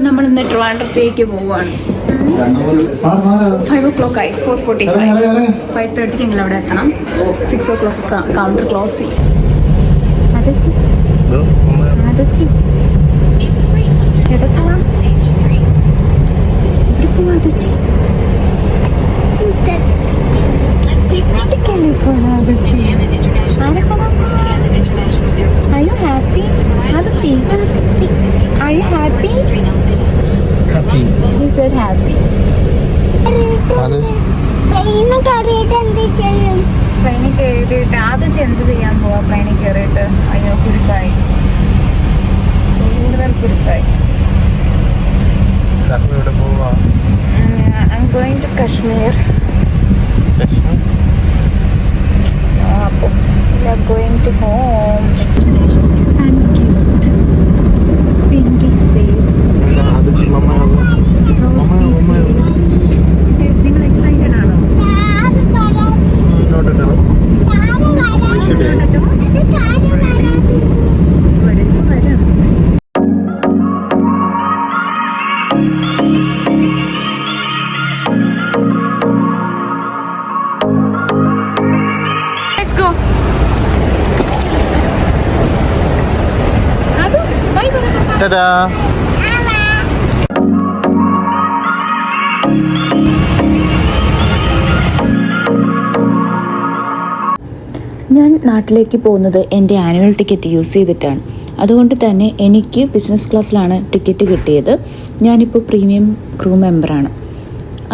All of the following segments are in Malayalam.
നമ്മൾ ഇന്ന് ട്രിവാൻഡ്രത്തേക്ക് പോവാണ്. 5 o'clock ആയി. 4:45. 5:30 ഞങ്ങൾ അവിടെ എത്തണം. 6 o'clock കൗണ്ടർ ക്ലോസ് ചെയ്യും. അതെച്ചി എവിടെ പോവാ? ഇവിടെ പോവാ അതെച്ചി? Are you happy? Aduchi, are you happy? Happy. He said happy. ട്രെയിനിൽ കയറിയിട്ട് ആദ്യം എന്ത് ചെയ്യാൻ പോവാ? ട്രെയിനിൽ കയറിയിട്ട് അയ്യോ കുരുക്കായി, കൂടുതൽ കുരുക്കായി. I'm going to Kashmir. We are going to home. Sun-kissed, pinky face, rosy face. Yes, നിങ്ങൾ excited ആണോ? വരാം. Let's go. Ta-da! ഞാൻ നാട്ടിലേക്ക് പോകുന്നത് എൻ്റെ ആനുവൽ ടിക്കറ്റ് യൂസ് ചെയ്തിട്ടാണ്. അതുകൊണ്ട് തന്നെ എനിക്ക് ബിസിനസ് ക്ലാസ്സിലാണ് ടിക്കറ്റ് കിട്ടിയത്. ഞാനിപ്പോൾ പ്രീമിയം ക്രൂ മെമ്പറാണ്.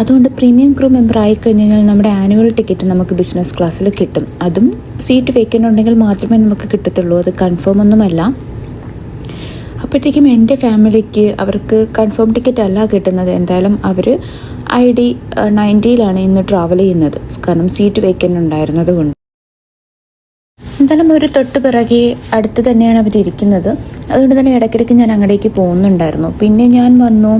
അതുകൊണ്ട് പ്രീമിയം ക്രൂ മെമ്പർ ആയിക്കഴിഞ്ഞാൽ നമ്മുടെ ആനുവൽ ടിക്കറ്റ് നമുക്ക് ബിസിനസ് ക്ലാസ്സിൽ കിട്ടും. അതും സീറ്റ് വേക്കൻ്റ് ഉണ്ടെങ്കിൽ മാത്രമേ നമുക്ക് കിട്ടത്തുള്ളൂ. അത് കൺഫേം ഒന്നുമല്ല. അപ്പോഴത്തേക്കും എൻ്റെ ഫാമിലിക്ക് അവർക്ക് കൺഫേം ടിക്കറ്റ് അല്ല കിട്ടുന്നത്. എന്തായാലും അവർ ID-90 ഇന്ന് ട്രാവൽ ചെയ്യുന്നത്. കാരണം സീറ്റ് വേക്കൻ്റ് ഉണ്ടായിരുന്നത് കൊണ്ട്. എന്തായാലും അവർ തൊട്ട് പിറകെ അടുത്ത് തന്നെയാണ് അവരിയ്ക്കുന്നത്. അതുകൊണ്ട് തന്നെ ഇടയ്ക്കിടയ്ക്ക് ഞാൻ അങ്ങടേക്ക് പോകുന്നുണ്ടായിരുന്നു. പിന്നെ ഞാൻ വന്നു.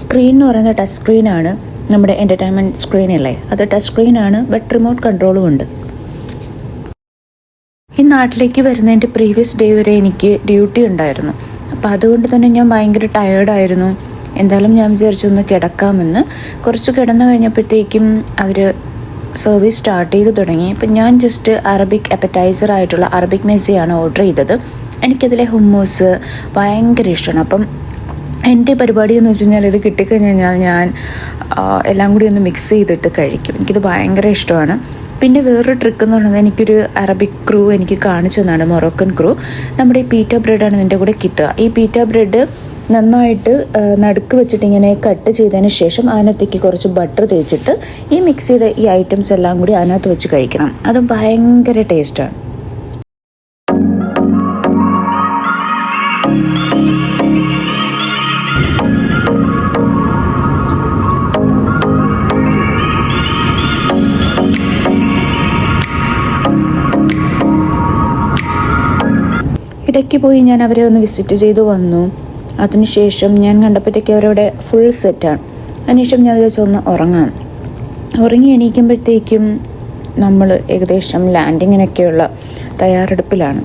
സ്ക്രീൻ എന്ന് പറയുന്നത് ടച്ച് സ്ക്രീനാണ്. നമ്മുടെ എൻ്റർടൈൻമെൻറ്റ് സ്ക്രീനല്ലേ, അത് ടച്ച് സ്ക്രീനാണ്. ബട്ട് റിമോട്ട് കൺട്രോളും ഉണ്ട്. ഈ നാട്ടിലേക്ക് വരുന്നതിൻ്റെ പ്രീവിയസ് ഡേ വരെ എനിക്ക് ഡ്യൂട്ടി ഉണ്ടായിരുന്നു. അപ്പോൾ അതുകൊണ്ട് തന്നെ ഞാൻ ഭയങ്കര ടയേർഡായിരുന്നു. എന്തായാലും ഞാൻ വിചാരിച്ചൊന്ന് കിടക്കാമെന്ന്. കുറച്ച് കിടന്നു കഴിഞ്ഞപ്പോഴത്തേക്കും അവർ സർവീസ് സ്റ്റാർട്ട് ചെയ്ത് തുടങ്ങി. അപ്പം ഞാൻ ജസ്റ്റ് അറബിക് അപ്പറ്റൈസർ ആയിട്ടുള്ള അറബിക് മെസ്സിയാണ് ഓർഡർ ചെയ്തത്. എനിക്കതിലെ ഹുമ്മൂസ് ഭയങ്കര ഇഷ്ടമാണ്. അപ്പം എൻ്റെ പരിപാടി എന്ന് വെച്ച് കഴിഞ്ഞാൽ ഇത് കിട്ടിക്കഴിഞ്ഞാൽ ഞാൻ എല്ലാം കൂടി ഒന്ന് മിക്സ് ചെയ്തിട്ട് കഴിക്കും. എനിക്കിത് ഭയങ്കര ഇഷ്ടമാണ്. പിന്നെ വേറൊരു ട്രിക്ക് എന്ന് പറയുന്നത് എനിക്കൊരു അറബിക് ക്രൂ എനിക്ക് കാണിച്ചു തന്നാണ്, മൊറോക്കൻ ക്രൂ. നമ്മുടെ ഈ പീറ്റ ബ്രെഡാണ് ഇതിൻ്റെ കൂടെ കിട്ടുക. ഈ പീറ്റ ബ്രെഡ് നന്നായിട്ട് നടുക്ക് വെച്ചിട്ട് ഇങ്ങനെ കട്ട് ചെയ്തതിന് ശേഷം അതിനകത്തേക്ക് കുറച്ച് ബട്ടർ തേച്ചിട്ട് ഈ മിക്സ് ചെയ്ത ഈ ഐറ്റംസ് എല്ലാം കൂടി അതിനകത്ത് വെച്ച് കഴിക്കണം. അത് ഭയങ്കര ടേസ്റ്റാണ്. ഇടയ്ക്ക് പോയി ഞാൻ അവരെ ഒന്ന് വിസിറ്റ് ചെയ്ത് വന്നു. അതിനുശേഷം ഞാൻ കണ്ടപ്പോഴത്തേക്ക് അവരവിടെ ഫുൾ സെറ്റാണ്. അതിനുശേഷം ഞാൻ വിചാരിച്ചൊന്ന് ഉറങ്ങാം. ഉറങ്ങി എണീക്കുമ്പോഴത്തേക്കും നമ്മൾ ഏകദേശം ലാൻഡിങ്ങിനൊക്കെയുള്ള തയ്യാറെടുപ്പിലാണ്.